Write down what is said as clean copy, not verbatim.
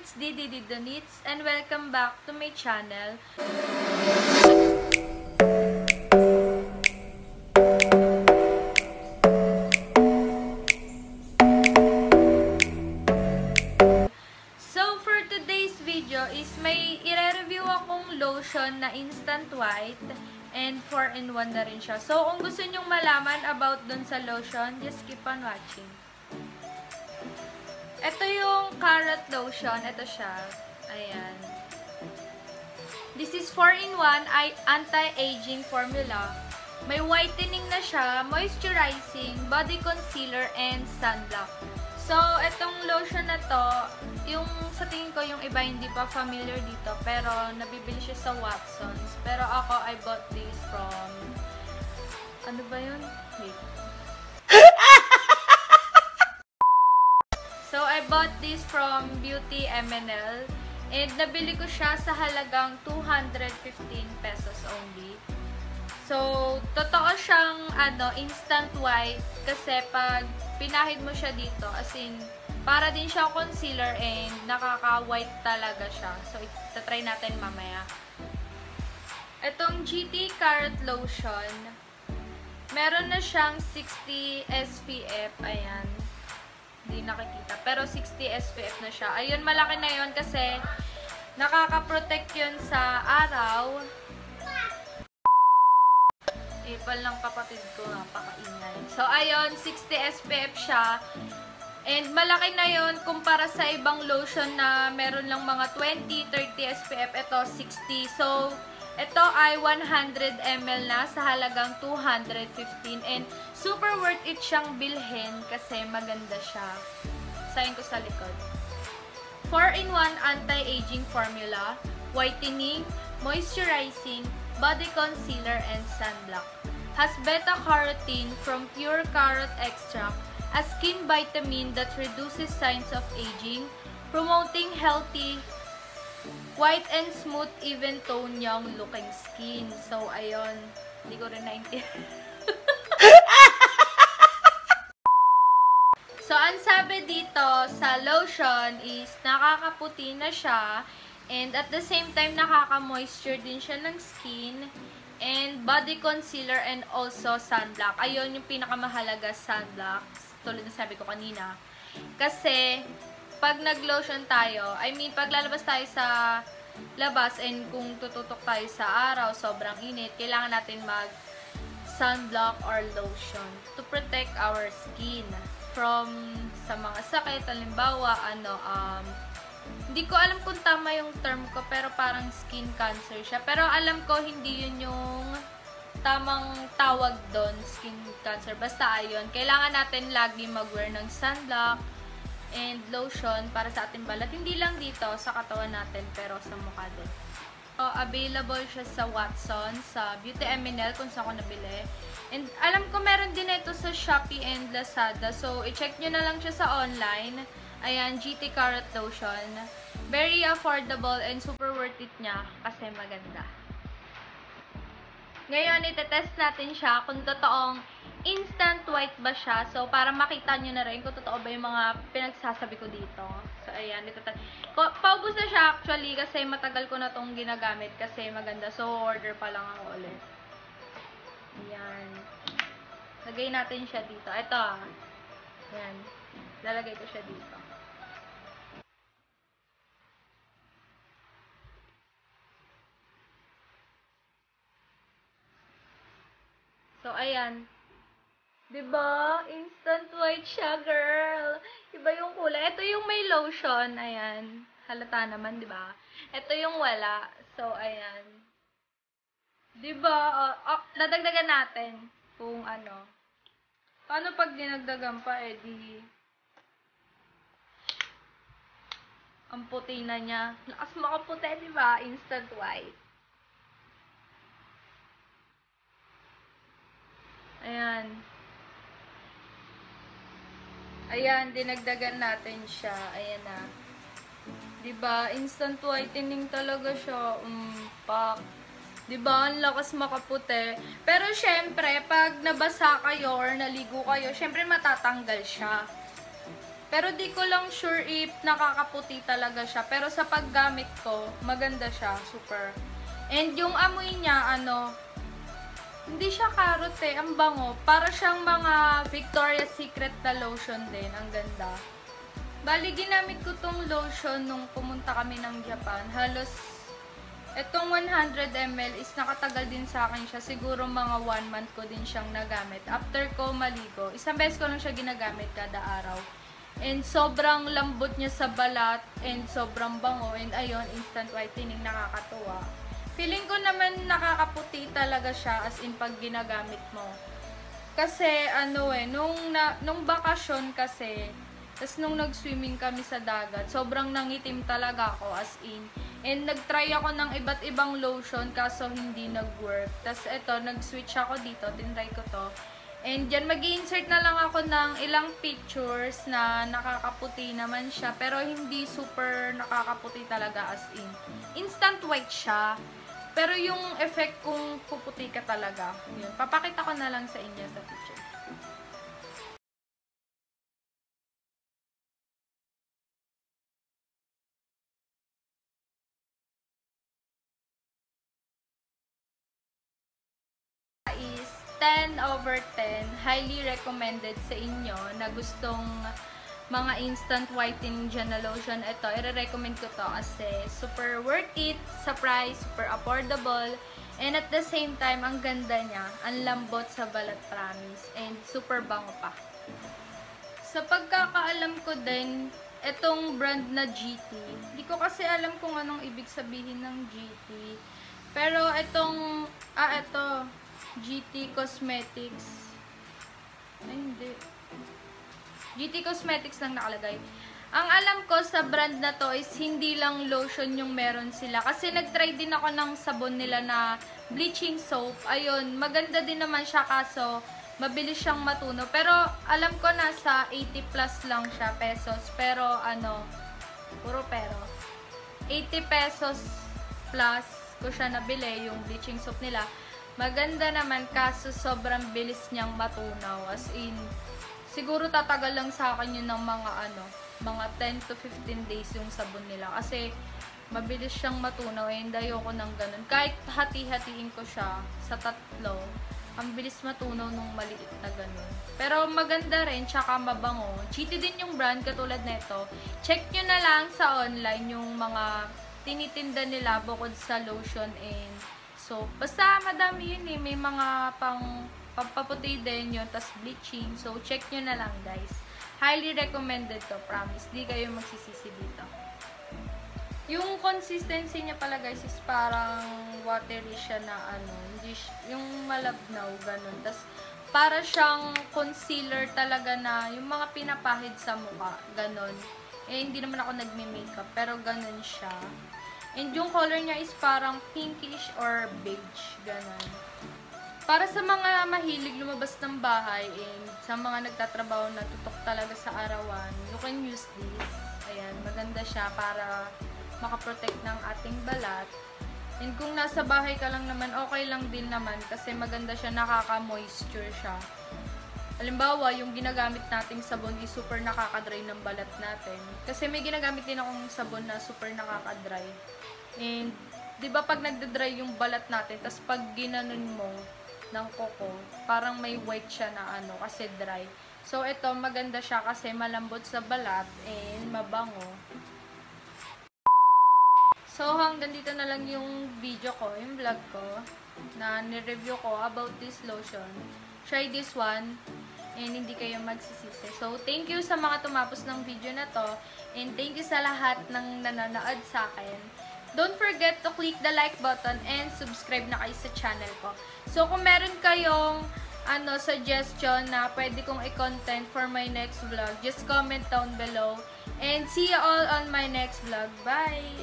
it's Didi Didonits and welcome back to my channel. So for today's video is may i-review akong lotion na Instant White and 4-in-1 na rin siya. So kung gusto nyong malaman about dun sa lotion, just keep on watching. Ito yung carrot lotion. Ito siya. Ayan. This is 4-in-1 anti-aging formula. May whitening na siya, moisturizing, body concealer, and sunblock. So, itong lotion na to, yung sa tingin ko yung iba hindi pa familiar dito, pero nabibili siya sa Watsons. Pero ako, I bought this from, ano ba yun? Wait. So, I bought this from Beauty MNL. And nabili ko siya sa halagang 215 pesos only. So, totoo siyang instant white. Kasi pag pinahid mo siya dito, as in, para din siyang concealer and nakaka-white talaga siya. So, itatry natin mamaya. Itong GT Carrot Lotion, meron na siyang 60 SPF. Ayan. Hindi nakikita. Pero 60 SPF na siya. Ayun, malaki na yun kasi nakaka-protect yun sa araw. Ipal ng kapatid ko, napakaingay. So, ayun, 60 SPF siya. And malaki na yun kumpara sa ibang lotion na meron lang mga 20, 30 SPF. Ito, 60. So, ito ay 100 ml na sa halagang 215. And super worth it siyang bilhin kasi maganda siya. Sayin ko sa likod. 4-in-1 anti-aging formula, whitening, moisturizing, body concealer, and sunblock. Has beta-carotene from pure carrot extract, a skin vitamin that reduces signs of aging, promoting healthy, white and smooth, even tone young looking skin. So, ayun. Hindi ko rin naintindihan. So, ang sabi dito sa lotion is nakakaputi na siya. And at the same time, nakaka-moisture din siya ng skin. And body concealer and also sunblock. Ayun yung pinakamahalaga, sunblock. Tulad na sabi ko kanina. Kasi, pag nag-lotion tayo, pag lalabas tayo sa labas and kung tututok tayo sa araw, sobrang init, kailangan natin mag-sunblock or lotion to protect our skin from sa mga sakit. Halimbawa, hindi ko alam kung tama yung term ko, pero parang skin cancer siya. Pero alam ko, hindi yun yung tamang tawag doon, skin cancer. Basta ayun, kailangan natin lagi mag-wear ng sunblock and lotion para sa ating balat. Hindi lang dito sa katawan natin, pero sa mukha din. So, available siya sa Watsons, sa Beauty MNL kung saan ko nabili. And alam ko meron din ito sa Shopee and Lazada. So, i-check nyo na lang siya sa online. Ayan, GT Carrot Lotion. Very affordable and super worth it niya kasi maganda. Ngayon, itetest natin siya kung totoong instant white ba siya. So, para makita nyo na rin kung totoo ba yung mga pinagsasabi ko dito. So, ayan. Paubos na siya actually kasi matagal ko na tong ginagamit kasi maganda. So, order pa lang ako ulit. Ayan. Lagay natin siya dito. Ito Ayan. Lalagay ko siya dito. So, ayan. Diba? Instant white siya, girl. Iba yung kulay. Ito yung may lotion. Ayan. Halata naman, diba? Ito yung wala. So, ayan. Diba? Dadagdagan natin kung ano. Paano pag dinagdagan pa, di ang puti na niya. Lakas makaputi, diba? Instant white. Ayan. Ayan, dinagdagan natin siya. Ayan na. Diba? Instant whitening talaga siya. Pak. Diba? Ang lakas makaputi. Pero syempre, pag nabasa kayo or naligo kayo, syempre matatanggal siya. Pero di ko lang sure if nakakaputi talaga siya. Pero sa paggamit ko, maganda siya. Super. And yung amoy niya, hindi siya carrot eh. Ang bango. Para siyang mga Victoria's Secret na lotion din. Ang ganda. Bali, ginamit ko tong lotion nung pumunta kami ng Japan. Halos, itong 100 ml is nakatagal din sa akin siya. Siguro mga 1 month ko din siyang nagamit. After ko maligo, isang beses ko lang siya ginagamit kada araw. And sobrang lambot niya sa balat. And sobrang bango. And ayun, instant whitening, nakakatuwa. Feeling ko naman nakakaputi talaga siya as in pag ginagamit mo. Kasi nung bakasyon kasi, tas nung nag-swimming kami sa dagat, sobrang nangitim talaga ako as in. And nag-try ako ng iba't ibang lotion kaso hindi nag-work. Tas eto, nag-switch ako dito, tinry ko to. And dyan, mag-i-insert na lang ako ng ilang pictures na nakakaputi naman siya. Pero hindi super nakakaputi talaga as in. Instant white siya. Pero yung effect kung puputi ka talaga, yun. Papakita ko na lang sa inyo sa picture. Is 10/10. Highly recommended sa inyo na gustong mga instant whitening gel na lotion. Ito, i-recommend ko to kasi super worth it sa price, super affordable, and at the same time, ang ganda niya, ang lambot sa balat, promise, and super bango pa. Sa pagkakaalam ko din, itong brand na GT, hindi ko kasi alam kung anong ibig sabihin ng GT, pero itong, ito, GT Cosmetics, ay hindi, GT Cosmetics lang nakalagay. Ang alam ko sa brand na to is hindi lang lotion yung meron sila. Kasi nag-try din ako ng sabon nila na bleaching soap. Ayun, maganda din naman siya kaso mabilis siyang matunaw. Pero alam ko nasa 80 plus lang siya pesos. Pero puro pero. 80 pesos plus ko siya nabili yung bleaching soap nila. Maganda naman kaso sobrang bilis niyang matunaw. As in, siguro tatagal lang sa akin yun ng mga 10 to 15 days yung sabon nila. Kasi, mabilis siyang matunaw. And ayoko ng ganun. Kahit hati-hatiin ko siya sa 3, ang bilis matunaw nung maliit na ganun. Pero maganda rin, tsaka mabango. GT din yung brand, katulad nito. Check nyo na lang sa online yung mga tinitinda nila bukod sa lotion and soap. Basta madami yun eh. May mga pampaputi din yun, tas bleaching. So, check nyo na lang, guys. Highly recommended to, promise. Di kayo magsisisi dito. Yung consistency niya pala, guys, is parang watery siya na hindi yung malabnaw, ganun. Tas, para siyang concealer talaga na yung mga pinapahid sa mukha, ganun. Eh, hindi naman ako nagme-makeup, pero ganun siya. And yung color niya is parang pinkish or beige, ganun. Para sa mga mahilig lumabas ng bahay and sa mga nagtatrabaho na tutok talaga sa arawan, you can use this. Ayan, maganda siya para makaprotect ng ating balat. And kung nasa bahay ka lang naman, okay lang din naman kasi maganda siya, nakaka-moisture siya. Halimbawa, yung ginagamit nating sabon is super nakaka-dry ng balat natin. Kasi may ginagamit din akong sabon na super nakaka-dry. And, di ba pag nagda-dry yung balat natin, tas pag ginanon mo ng koko, parang may white siya na kasi dry. So, ito, maganda siya kasi malambot sa balat and mabango. So, hanggang dito na lang yung video ko, yung vlog ko, na nireview ko about this lotion. Try this one, and hindi kayo magsisisi. So, thank you sa mga tumapos ng video na to, and thank you sa lahat ng nanonood sa akin. Don't forget to click the like button and subscribe na kayo sa channel ko. So, kung meron kayong suggestion na pwede kong i-content for my next vlog, just comment down below. And see you all on my next vlog. Bye!